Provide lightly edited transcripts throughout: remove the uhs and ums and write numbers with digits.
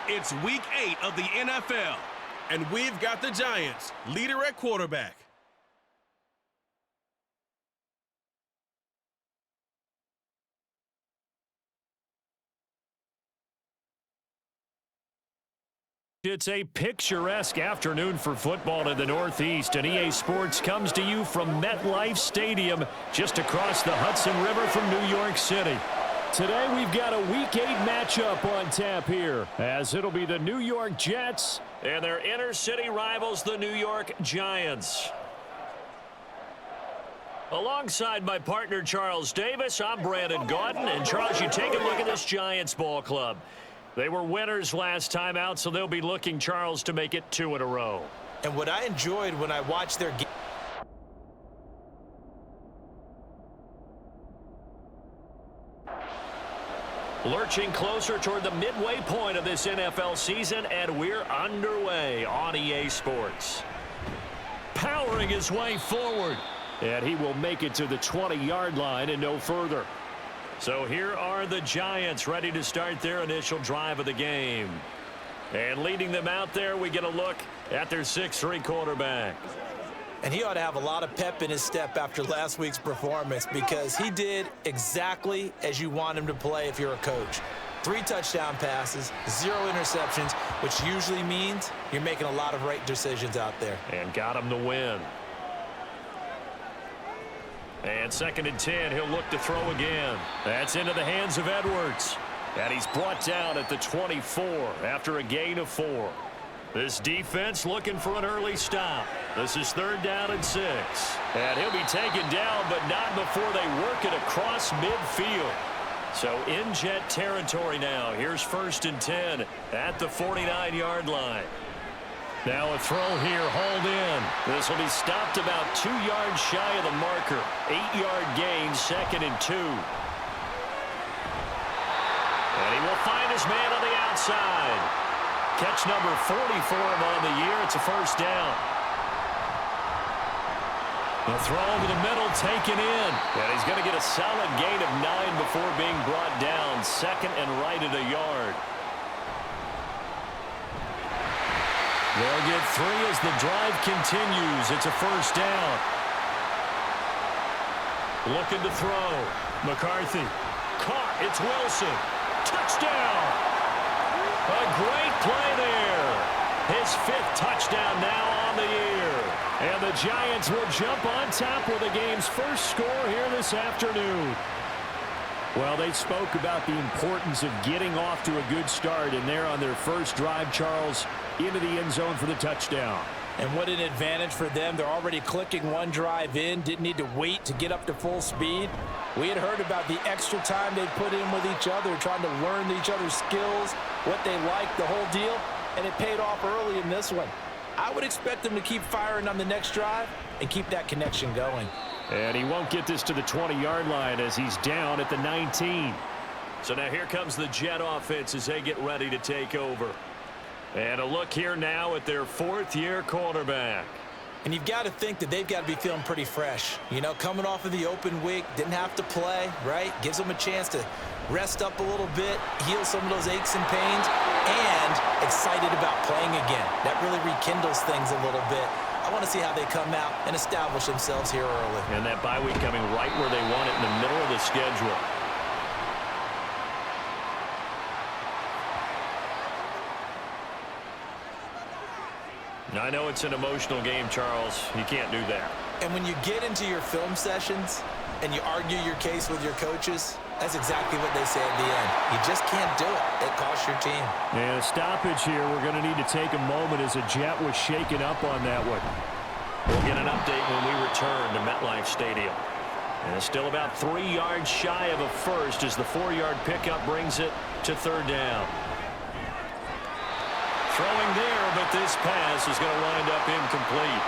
It's Week 8 of the NFL, and we've got the Giants, leader at quarterback. It's a picturesque afternoon for football in the Northeast, and EA Sports comes to you from MetLife Stadium, just across the Hudson River from New York City. Today we've got a Week 8 matchup on tap here, as it'll be the New York Jets and their inner-city rivals, the New York Giants. Alongside my partner, Charles Davis, I'm Brandon Gaudin. And, Charles, you take a look at this Giants ball club. They were winners last time out, so they'll be looking, Charles, to make it 2 in a row. And what I enjoyed when I watched their game, lurching closer toward the midway point of this NFL season, and we're underway on EA Sports. Powering his way forward, and he will make it to the 20-yard line and no further. So here are the Giants ready to start their initial drive of the game. And leading them out there, we get a look at their 6'3" quarterback. and he ought to have a lot of pep in his step after last week's performance, because he did exactly as you want him to play if you're a coach. 3 touchdown passes, 0 interceptions, which usually means you're making a lot of right decisions out there. And got him the win. And 2nd and 10, he'll look to throw again. That's into the hands of Edwards. And he's brought down at the 24 after a gain of 4. This defense looking for an early stop. This is 3rd down and 6. And he'll be taken down, but not before they work it across midfield. So in Jet territory now. Here's 1st and 10 at the 49-yard line. Now a throw here, hauled in. This will be stopped about 2 yards shy of the marker. 8-yard gain, 2nd and 2. And he will find his man on the outside. Catch number 40 for him on the year. It's a 1st down. The throw over the middle, taken in. And he's going to get a solid gain of 9 before being brought down. 2nd and right at a yard. They'll get 3 as the drive continues. It's a 1st down. Looking to throw. McCarthy. Caught. It's Wilson. Touchdown. A great play there. His 5th touchdown now on the year. And the Giants will jump on top with the game's first score here this afternoon. Well, they spoke about the importance of getting off to a good start, and they're on their first drive, Charles, into the end zone for the touchdown. And what an advantage for them. They're already clicking 1 drive in, didn't need to wait to get up to full speed. We had heard about the extra time they put in with each other, trying to learn each other's skills, what they like, the whole deal, and it paid off early in this one. I would expect them to keep firing on the next drive and keep that connection going. And he won't get this to the 20-yard line as he's down at the 19. So now here comes the Jet offense as they get ready to take over. And a look here now at their 4th-year quarterback. And you've got to think that they've got to be feeling pretty fresh. You know, coming off of the open week, didn't have to play, right? Gives them a chance to rest up a little bit, heal some of those aches and pains, and excited about playing again. That really rekindles things a little bit. I want to see how they come out and establish themselves here early. And that bye week coming right where they want it, in the middle of the schedule. I know it's an emotional game, Charles. You can't do that. And when you get into your film sessions and you argue your case with your coaches, that's exactly what they say at the end. You just can't do it. It costs your team. And a stoppage here. We're going to need to take a moment as a Jet was shaken up on that one. We'll get an update when we return to MetLife Stadium. And it's still about 3 yards shy of a first as the 4-yard pickup brings it to 3rd down. Throwing there, but this pass is going to wind up incomplete.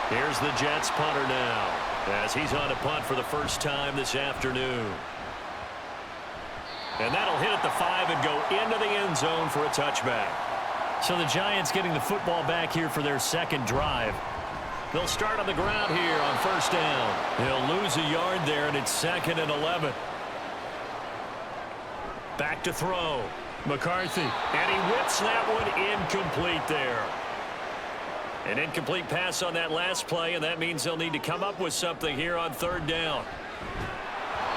Here's the Jets punter now as he's on a punt for the first time this afternoon. And that'll hit at the 5 and go into the end zone for a touchback. So the Giants getting the football back here for their 2nd drive. They'll start on the ground here on 1st down. They'll lose a yard there, and it's 2nd and 11. Back to throw. McCarthy, and he whips that one incomplete there. An incomplete pass on that last play, and that means they'll need to come up with something here on third down.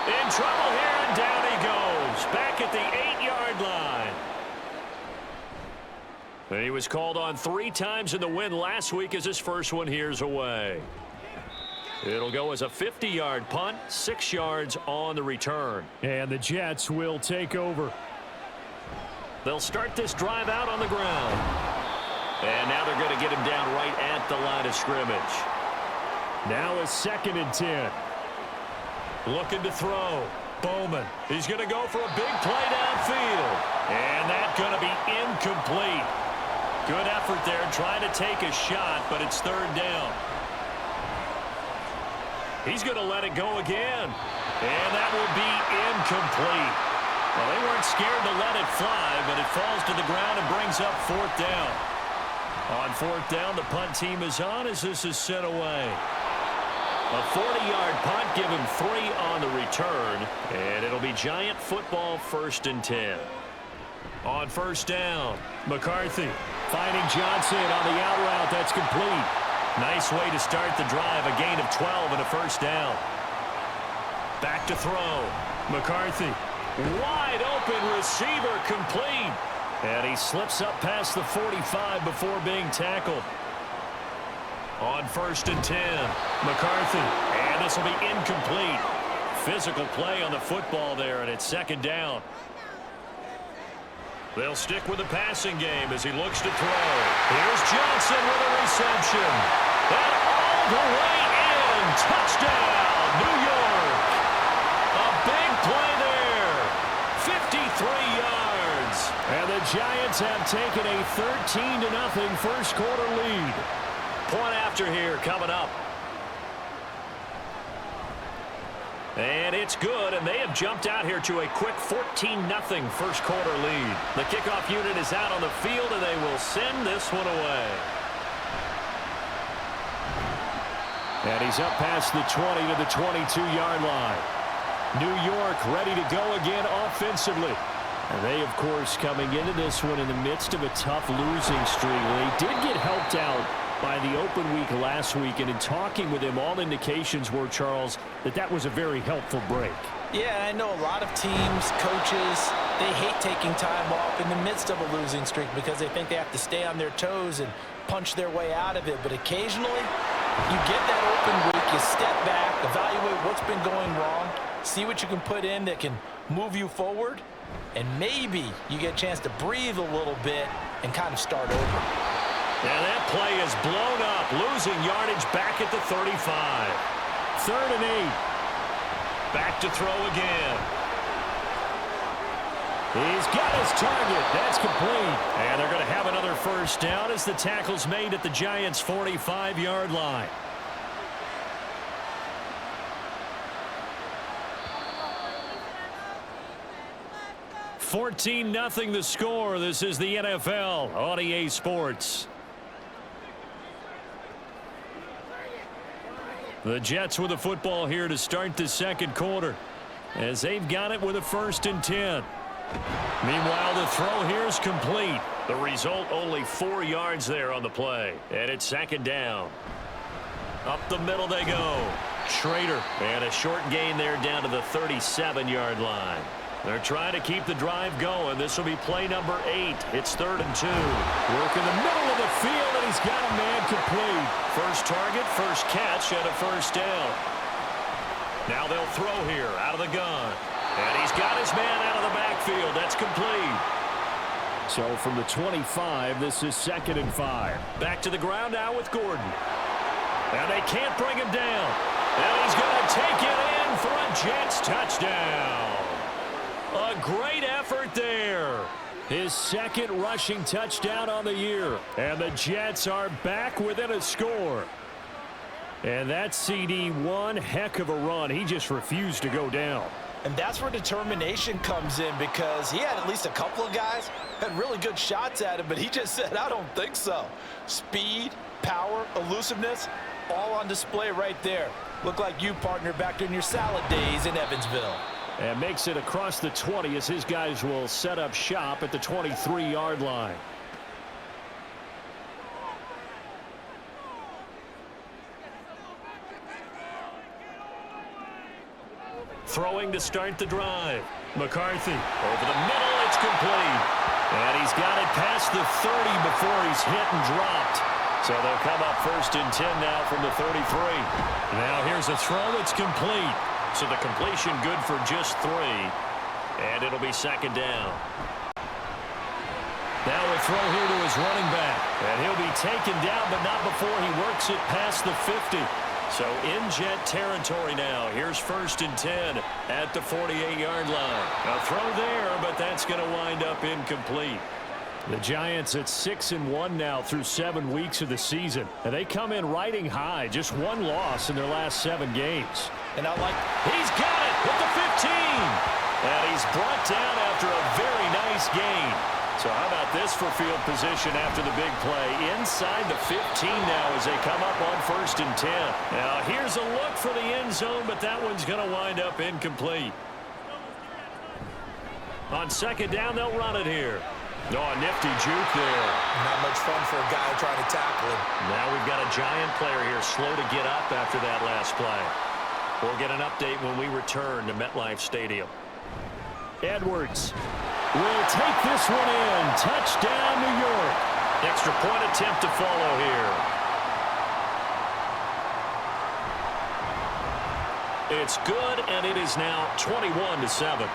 In trouble here, and down he goes. Back at the 8-yard line. And he was called on 3 times in the win last week as his first one here's away. It'll go as a 50-yard punt, 6 yards on the return. And the Jets will take over. They'll start this drive out on the ground. And now they're going to get him down right at the line of scrimmage. Now a 2nd and 10. Looking to throw. Bowman. He's going to go for a big play downfield. And that's going to be incomplete. Good effort there trying to take a shot, but it's third down. He's going to let it go again. And that will be incomplete. Well, they weren't scared to let it fly, but it falls to the ground and brings up 4th down. On 4th down, the punt team is on as this is sent away. A 40-yard punt, give him 3 on the return, and it'll be Giant football 1st and 10. On 1st down, McCarthy finding Johnson on the out route. That's complete. Nice way to start the drive, a gain of 12 and a 1st down. Back to throw. McCarthy, wide open receiver, complete. And he slips up past the 45 before being tackled. On 1st and 10, McCarthy, and this will be incomplete. Physical play on the football there, and it's 2nd down. They'll stick with the passing game as he looks to throw. Here's Johnson with a reception. And all the way in. Touchdown, New York. A big play there. 53 yards. And the Giants have taken a 13-0 first quarter lead. Point after here coming up. And it's good, and they have jumped out here to a quick 14-0 first quarter lead. The kickoff unit is out on the field, and they will send this one away. And he's up past the 20 to the 22-yard line. New York ready to go again offensively. And they, of course, coming into this one in the midst of a tough losing streak. They did get helped out by the open week last week, and in talking with him, all indications were, Charles, that was a very helpful break. Yeah, I know a lot of teams, coaches, they hate taking time off in the midst of a losing streak because they think they have to stay on their toes and punch their way out of it. But occasionally, you get that open week, you step back, evaluate what's been going wrong, see what you can put in that can move you forward, and maybe you get a chance to breathe a little bit and kind of start over. And that play is blown up, losing yardage back at the 35. 3rd and 8. Back to throw again. He's got his target. That's complete. And they're going to have another 1st down as the tackle's made at the Giants' 45-yard line. (14-0) the score. This is the NFL on EA Sports. The Jets with the football here to start the 2nd quarter as they've got it with a 1st and 10. Meanwhile, the throw here is complete. The result, only 4 yards there on the play. And it's 2nd down. Up the middle they go. Schrader. And a short gain there down to the 37-yard line. They're trying to keep the drive going. This will be play number 8. It's 3rd and 2. Work in the middle of the field, and he's got a man complete. First target, first catch, and a 1st down. Now they'll throw here out of the gun. And he's got his man out of the backfield. That's complete. So from the 25, this is 2nd and 5. Back to the ground now with Gordon. And they can't bring him down. And he's going to take it in for a Jets touchdown. A great effort there. His 2nd rushing touchdown on the year. And the Jets are back within a score. And that CD, one heck of a run. He just refused to go down. And that's where determination comes in, because he had at least a couple of guys had really good shots at him, but he just said, I don't think so. Speed, power, elusiveness, all on display right there. Look like you, partner, back in your salad days in Evansville. And makes it across the 20 as his guys will set up shop at the 23-yard line. Throwing to start the drive. McCarthy over the middle. It's complete. And he's got it past the 30 before he's hit and dropped. So they'll come up 1st and 10 now from the 33. Now here's a throw. It's complete. So the completion good for just 3. And it'll be 2nd down. Now a throw here to his running back. And he'll be taken down, but not before he works it past the 50. So in jet territory now. Here's 1st and 10 at the 48-yard line. A throw there, but that's going to wind up incomplete. The Giants at 6-1 now through 7 weeks of the season. And they come in riding high. Just 1 loss in their last 7 games. And I like... He's got it at the 15. And he's brought down after a very nice gain. So how about this for field position after the big play? Inside the 15 now as they come up on 1st and 10. Now here's a look for the end zone, but that one's going to wind up incomplete. On 2nd down, they'll run it here. Oh, a nifty juke there. Not much fun for a guy trying to tackle him. Now we've got a Giant player here slow to get up after that last play. We'll get an update when we return to MetLife Stadium. Edwards will take this one in. Touchdown, New York. Extra point attempt to follow here. It's good, and it is now 21-7.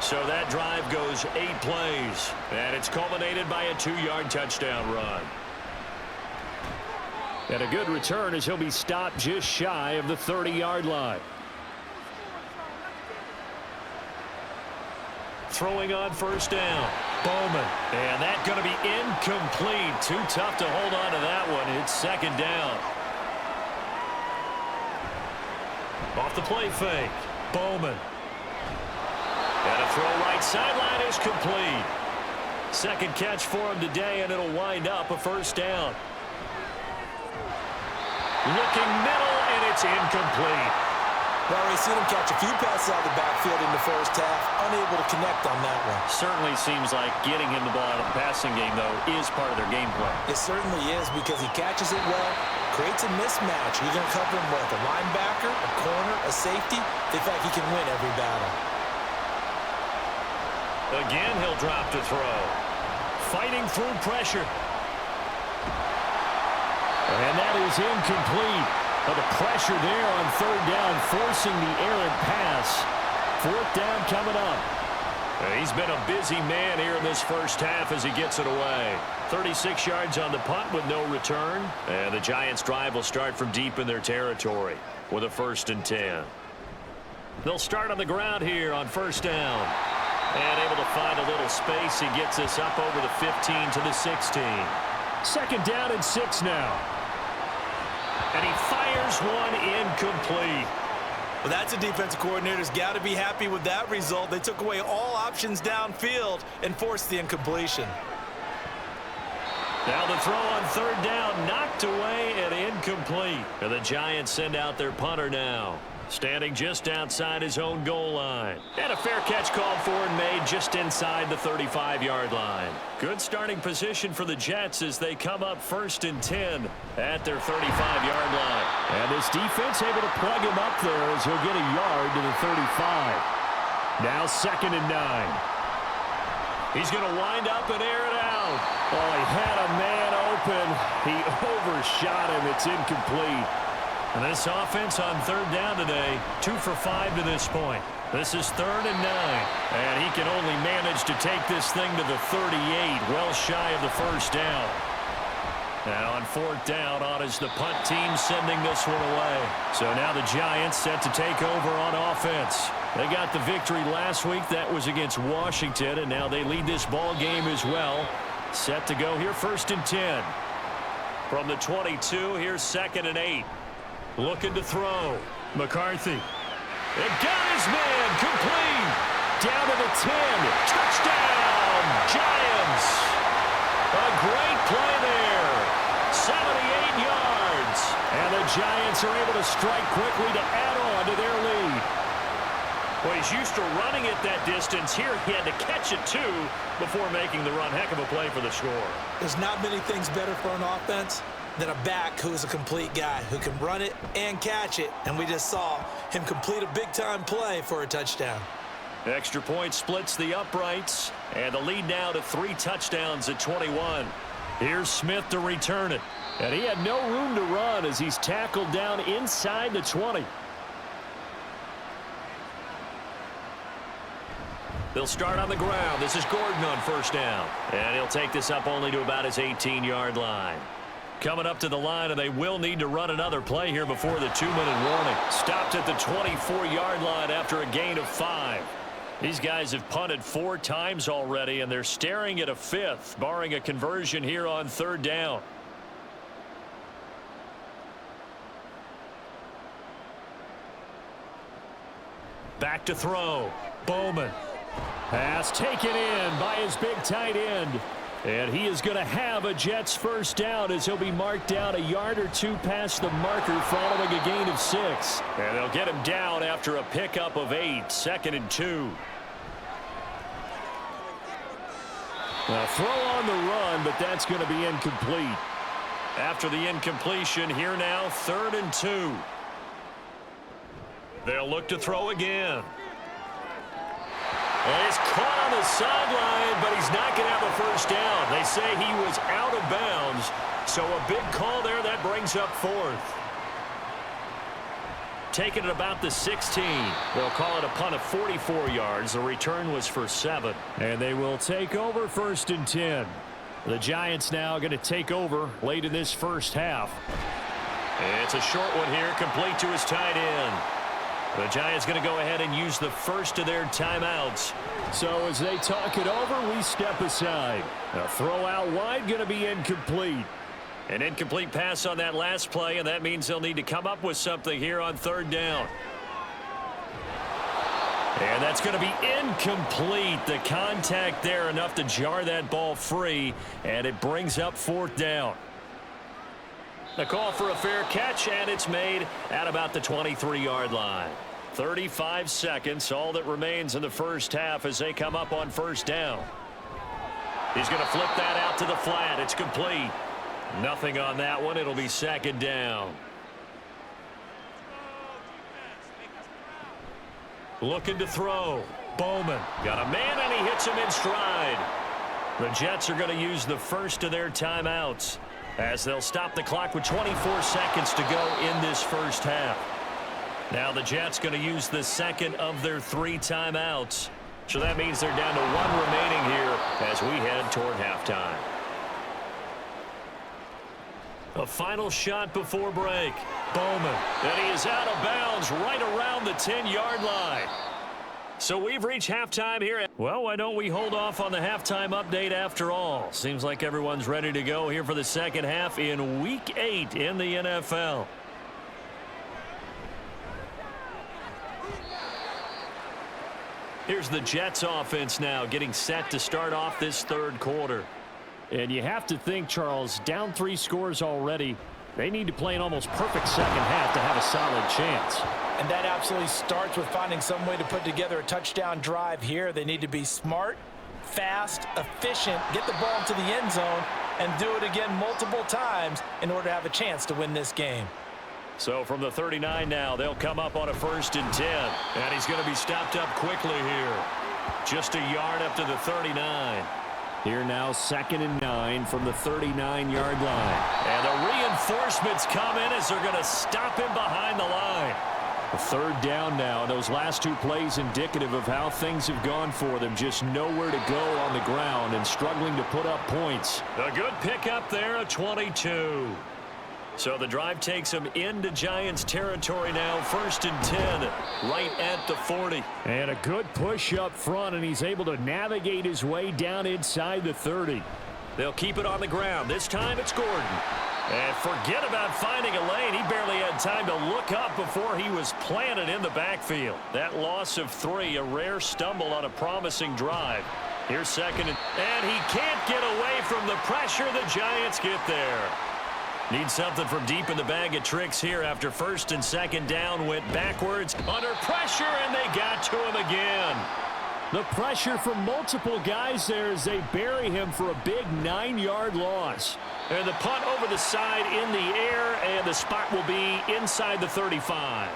So that drive goes 8 plays, and it's culminated by a 2-yard touchdown run. And a good return as he'll be stopped just shy of the 30-yard line. Throwing on 1st down. Bowman. And that's going to be incomplete. Too tough to hold on to that one. It's 2nd down. Off the play fake. Bowman. And a throw right sideline is complete. 2nd catch for him today, and it'll wind up a 1st down. Looking middle, and it's incomplete. Well, we've seen him catch a few passes out of the backfield in the first half, unable to connect on that one. Certainly seems like getting him the ball out of the passing game, though, is part of their game plan. It certainly is because he catches it well, creates a mismatch. You're going to cover him with a linebacker, a corner, a safety. They think he can win every battle. Again, he'll drop to throw. Fighting through pressure. And that is incomplete. But the pressure there on 3rd down, forcing the errant pass. 4th down coming up. He's been a busy man here in this first half as he gets it away. 36 yards on the punt with no return. And the Giants' drive will start from deep in their territory with a 1st and 10. They'll start on the ground here on 1st down. And able to find a little space. He gets us up over the 15 to the 16. 2nd down and 6 now. And he fires one incomplete. Well, that's a defensive coordinator's got to be happy with that result. They took away all options downfield and forced the incompletion. Now the throw on 3rd down, knocked away and incomplete. And the Giants send out their punter now. Standing just outside his own goal line. And a fair catch called for and made just inside the 35-yard line. Good starting position for the Jets as they come up 1st and 10 at their 35-yard line. And this defense able to plug him up there as he'll get a yard to the 35. Now 2nd and 9. He's going to wind up and air it out. Oh, he had a man open. He overshot him. It's incomplete. And this offense on 3rd down today, 2 for 5 to this point. This is 3rd and 9. And he can only manage to take this thing to the 38, well shy of the 1st down. Now on 4th down, on is the punt team sending this one away. So now the Giants set to take over on offense. They got the victory last week. That was against Washington, and now they lead this ball game as well. Set to go here 1st and 10. From the 22, here's 2nd and 8. Looking to throw. McCarthy. And got his man complete. Down to the 10. Touchdown, Giants. A great play there. 78 yards. And the Giants are able to strike quickly to add on to their lead. Well, he's used to running it that distance. Here he had to catch it, too, before making the run. Heck of a play for the score. There's not many things better for an offense than a back who's a complete guy who can run it and catch it. And we just saw him complete a big-time play for a touchdown. Extra point splits the uprights, and the lead now to 3 touchdowns at 21. Here's Smith to return it. And he had no room to run as he's tackled down inside the 20. They'll start on the ground. This is Gordon on first down. And he'll take this up only to about his 18-yard line. Coming up to the line, and they will need to run another play here before the 2-minute warning. Stopped at the 24-yard line after a gain of 5. These guys have punted 4 times already, and they're staring at a 5th, barring a conversion here on 3rd down. Back to throw. Bowman. Pass taken in by his big tight end. And he is going to have a Jets first down as he'll be marked down a yard or 2 past the marker following a gain of 6. And they'll get him down after a pickup of 8. 2nd and 2. A throw on the run, but that's going to be incomplete. After the incompletion, here now 3rd and 2. They'll look to throw again. And he's caught on the sideline, but he's not going to have a first down. They say he was out of bounds, so a big call there. That brings up 4th. Taking it about the 16. They'll call it a punt of 44 yards. The return was for 7. And they will take over 1st and 10. The Giants now going to take over late in this first half. It's a short one here, complete to his tight end. The Giants going to go ahead and use the first of their timeouts. So as they talk it over, we step aside. A throw out wide going to be incomplete. An incomplete pass on that last play, and that means they'll need to come up with something here on 3rd down. And that's going to be incomplete. The contact there enough to jar that ball free, and it brings up 4th down. The call for a fair catch, and it's made at about the 23-yard line. 35 seconds, all that remains in the first half as they come up on 1st down. He's going to flip that out to the flat. It's complete. Nothing on that one. It'll be 2nd down. Looking to throw. Bowman got a man, and he hits him in stride. The Jets are going to use the first of their timeouts as they'll stop the clock with 24 seconds to go in this first half. Now the Jets going to use the 2nd of their 3 timeouts. So that means they're down to 1 remaining here as we head toward halftime. A final shot before break. Bowman. And he is out of bounds right around the 10-yard line. So we've reached halftime here. Well, why don't we hold off on the halftime update after all? Seems like everyone's ready to go here for the second half in Week 8 in the NFL. Here's the Jets offense now getting set to start off this 3rd quarter. And you have to think, Charles, down 3 scores already. They need to play an almost perfect second half to have a solid chance. And that absolutely starts with finding some way to put together a touchdown drive here. They need to be smart, fast, efficient, get the ball to the end zone, and do it again multiple times in order to have a chance to win this game. So from the 39 now, they'll come up on a 1st and 10. And he's going to be stopped up quickly here. Just a yard up to the 39. Here now, 2nd and 9 from the 39-yard line. And the reinforcements come in as they're going to stop him behind the line. A 3rd down now. Those last 2 plays indicative of how things have gone for them. Just nowhere to go on the ground and struggling to put up points. A good pickup there, a 22. So the drive takes him into Giants territory now. 1st and 10, right at the 40. And a good push up front, and he's able to navigate his way down inside the 30. They'll keep it on the ground. This time it's Gordon. And forget about finding a lane. He barely had time to look up before he was planted in the backfield. That loss of 3, a rare stumble on a promising drive. Here's 2nd, and he can't get away from the pressure. The Giants get there. Need something from deep in the bag of tricks here after first and second down went backwards. Under pressure, and they got to him again. The pressure from multiple guys there as they bury him for a big 9-yard loss. And the punt over the side in the air, and the spot will be inside the 35.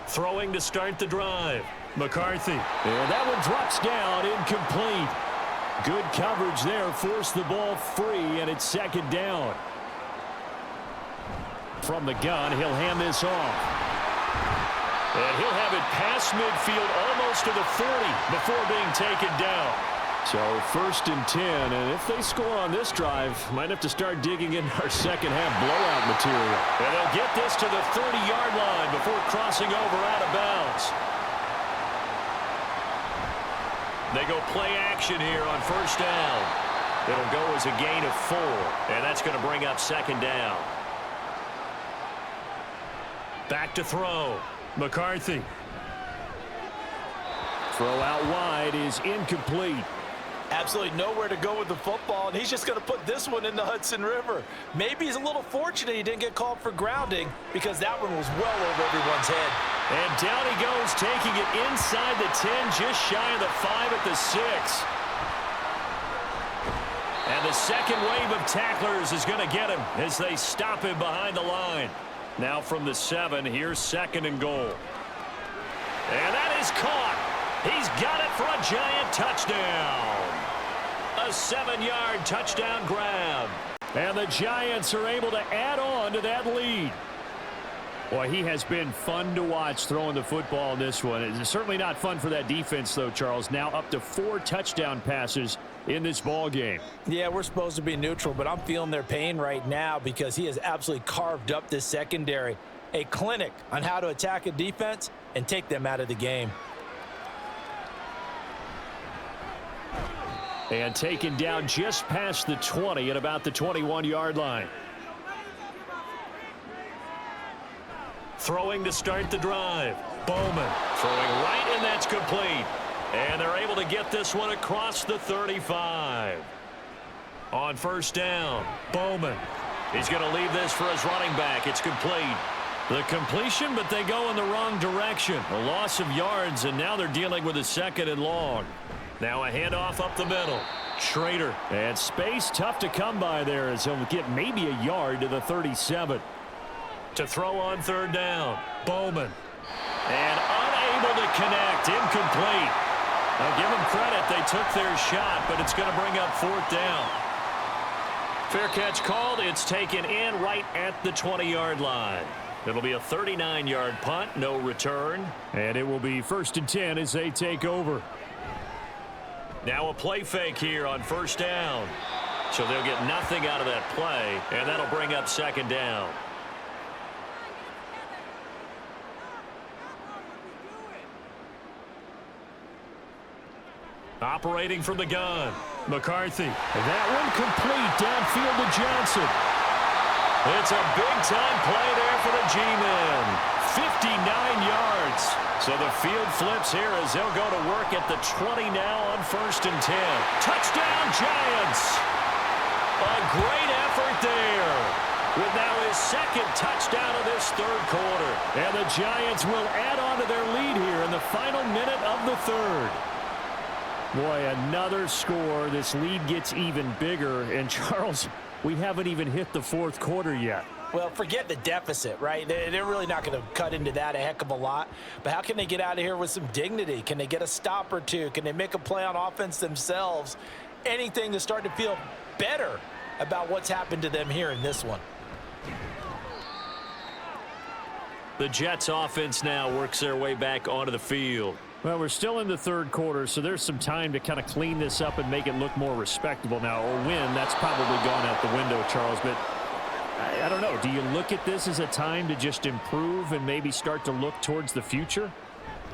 Throwing to start the drive. McCarthy. And that one drops down, incomplete. Good coverage there, forced the ball free, and it's second down. From the gun, he'll hand this off. And he'll have it past midfield almost to the 40 before being taken down. So first and 10, and if they score on this drive, might have to start digging in our second half blowout material. And they'll get this to the 30-yard line before crossing over out of bounds. They go play action here on first down. It'll go as a gain of 4, and that's going to bring up second down. Back to throw. McCarthy. Throw out wide is incomplete. Absolutely nowhere to go with the football, and he's just going to put this one in the Hudson River. Maybe he's a little fortunate he didn't get called for grounding because that one was well over everyone's head. And down he goes, taking it inside the 10, just shy of the 5 at the 6. And the second wave of tacklers is going to get him as they stop him behind the line. Now from the 7, here's second and goal. And that is caught. He's got it for a giant touchdown. A 7-yard touchdown grab. And the Giants are able to add on to that lead. Boy, he has been fun to watch throwing the football in this one. It's certainly not fun for that defense, though, Charles. Now up to 4 touchdown passes in this ball game. Yeah, we're supposed to be neutral, but I'm feeling their pain right now because he has absolutely carved up this secondary. A clinic on how to attack a defense and take them out of the game. And taken down just past the 20 at about the 21-yard line. Throwing to start the drive. Bowman throwing right, and that's complete. And they're able to get this one across the 35. On first down, Bowman. He's going to leave this for his running back. It's complete. The completion, but they go in the wrong direction. A loss of yards, and now they're dealing with a second and long. Now a handoff up the middle. Schrader. And space tough to come by there as he'll get maybe a yard to the 37. To throw on third down, Bowman. And unable to connect, incomplete. I'll give them credit, they took their shot, but it's going to bring up fourth down. Fair catch called, it's taken in right at the 20-yard line. It'll be a 39-yard punt, no return. And it will be first and 10 as they take over. Now a play fake here on first down. So they'll get nothing out of that play, and that'll bring up second down. Operating from the gun, McCarthy. And that one complete downfield to Johnson. It's a big-time play there for the G-men. 59 yards. So the field flips here as they'll go to work at the 20 now on first and 10. Touchdown, Giants. A great effort there. With now his second touchdown of this third quarter. And the Giants will add on to their lead here in the final minute of the third. Boy, another score. This lead gets even bigger. And, Charles, we haven't even hit the fourth quarter yet. Well, forget the deficit, right? They're really not going to cut into that a heck of a lot. But how can they get out of here with some dignity? Can they get a stop or two? Can they make a play on offense themselves? Anything to start to feel better about what's happened to them here in this one. The Jets offense now works their way back onto the field. Well, we're still in the third quarter, so there's some time to kind of clean this up and make it look more respectable. Now, a win, that's probably gone out the window, Charles, but I don't know. Do you look at this as a time to just improve and maybe start to look towards the future?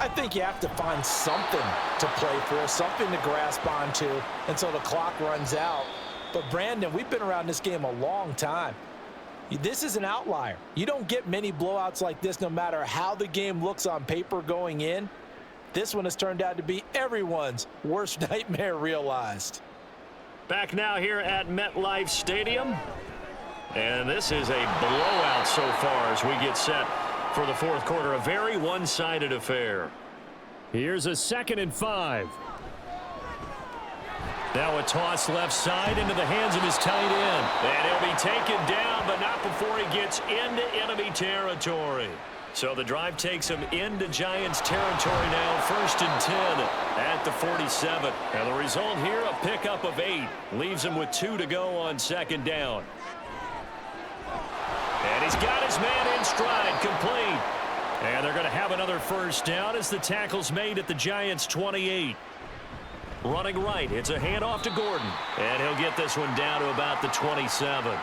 I think you have to find something to play for, something to grasp onto until the clock runs out. But, Brandon, we've been around this game a long time. This is an outlier. You don't get many blowouts like this no matter how the game looks on paper going in. This one has turned out to be everyone's worst nightmare realized. Back now here at MetLife Stadium. And this is a blowout so far as we get set for the fourth quarter. A very one-sided affair. Here's a 2nd and 5. Now a toss left side into the hands of his tight end. And he'll be taken down, but not before he gets into enemy territory. So the drive takes him into Giants territory now. 1st and 10 at the 47. And the result here, a pickup of 8. Leaves him with 2 to go on 2nd down. And he's got his man in stride, complete. And they're going to have another 1st down as the tackle's made at the Giants' 28. Running right, it's a handoff to Gordon. And he'll get this one down to about the 27.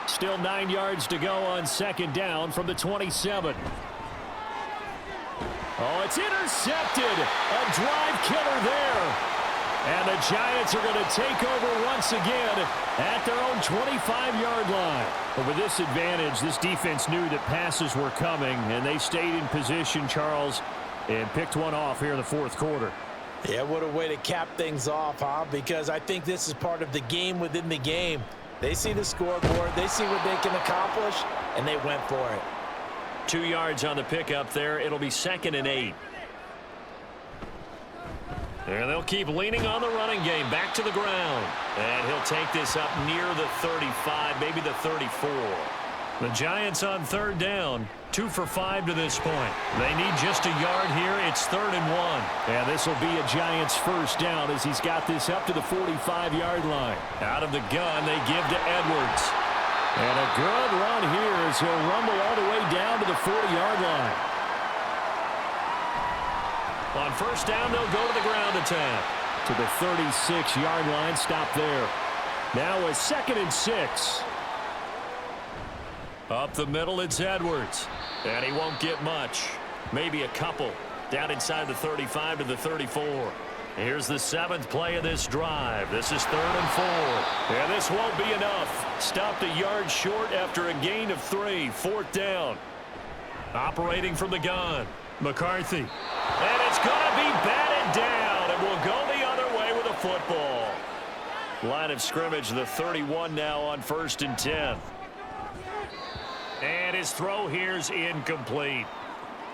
Still 9 yards to go on 2nd down from the 27. Oh, it's intercepted. A drive killer there. And the Giants are going to take over once again at their own 25-yard line. But with this advantage, this defense knew that passes were coming, and they stayed in position, Charles, and picked one off here in the fourth quarter. Yeah, what a way to cap things off, huh? Because I think this is part of the game within the game. They see the scoreboard, they see what they can accomplish, and they went for it. 2 yards on the pickup there. It'll be 2nd and 8. And they'll keep leaning on the running game. Back to the ground. And he'll take this up near the 35, maybe the 34. The Giants on 3rd down. 2 for 5 to this point. They need just a yard here. It's 3rd and 1. And this will be a Giants 1st down as he's got this up to the 45-yard line. Out of the gun, they give to Edwards. And a good run here as he'll rumble all the way down to the 40-yard line. On 1st down, they'll go to the ground attack. To the 36-yard line, stop there. Now a 2nd and 6. Up the middle, it's Edwards. And he won't get much. Maybe a couple. Down inside the 35 to the 34. Here's the 7th play of this drive. This is 3rd and 4. And this won't be enough. Stopped a yard short after a gain of 3. 4th down. Operating from the gun. McCarthy. And it's going to be batted down. And we'll go the other way with a football. Line of scrimmage, the 31 now on 1st and 10. And his throw here's incomplete.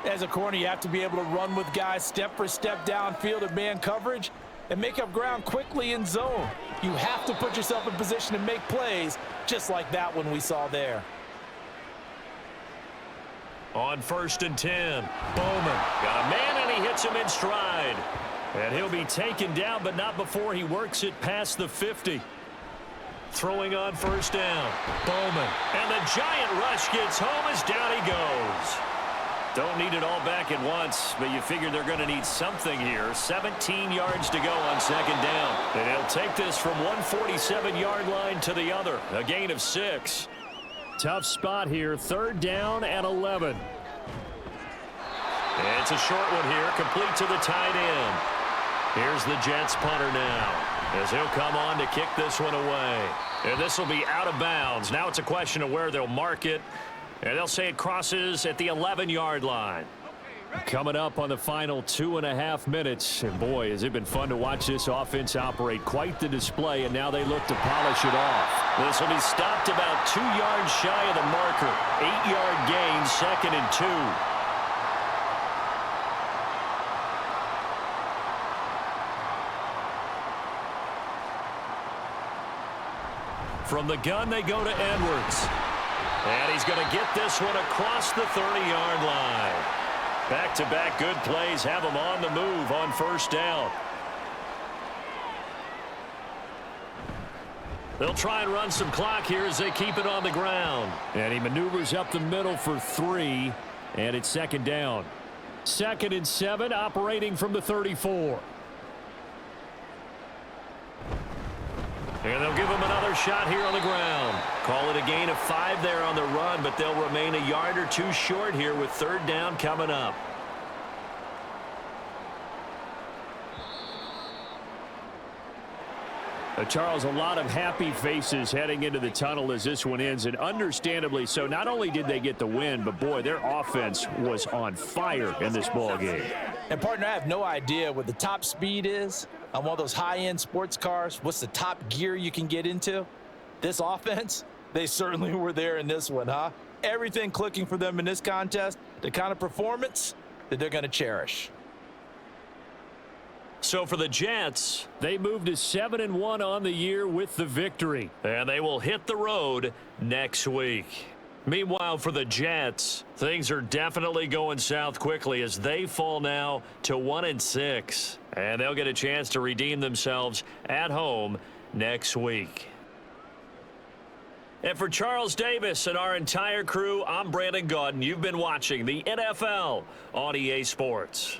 As a corner, you have to be able to run with guys step for step downfield of man coverage and make up ground quickly in zone. You have to put yourself in position to make plays, just like that one we saw there. On 1st and 10, Bowman got a man and he hits him in stride. And he'll be taken down, but not before he works it past the 50. Throwing on 1st down, Bowman. And the giant rush gets home as down he goes. Don't need it all back at once, but you figure they're going to need something here. 17 yards to go on 2nd down. And he'll take this from 147-yard line to the other. A gain of 6. Tough spot here. 3rd down and 11. It's a short one here, complete to the tight end. Here's the Jets punter now, as he'll come on to kick this one away. And this will be out of bounds. Now it's a question of where they'll mark it. And they'll say it crosses at the 11-yard line. Coming up on the final 2.5 minutes. And boy, has it been fun to watch this offense operate. Quite the display, and now they look to polish it off. This will be stopped about 2 yards shy of the marker. 8-yard gain, 2nd and 2. From the gun, they go to Edwards. And he's going to get this one across the 30-yard line. Back-to-back good plays have him on the move on 1st down. They'll try and run some clock here as they keep it on the ground. And he maneuvers up the middle for 3, and it's 2nd down. 2nd and 7, operating from the 34. And they'll give him another shot here on the ground. Call it a gain of 5 there on the run, but they'll remain a yard or 2 short here with 3rd down coming up. Charles, a lot of happy faces heading into the tunnel as this one ends, and understandably so. Not only did they get the win, but boy, their offense was on fire in this ball game. And partner, I have no idea what the top speed is, on one of those high-end sports cars, what's the top gear you can get into? This offense, they certainly were there in this one, huh? Everything clicking for them in this contest, the kind of performance that they're going to cherish. So for the Jets, They moved to 7-1 on the year with the victory. and they will hit the road next week. Meanwhile, for the Jets, things are definitely going south quickly as they fall now to 1-6. And they'll get a chance to redeem themselves at home next week. And for Charles Davis and our entire crew, I'm Brandon Gaudin. You've been watching the NFL on EA Sports.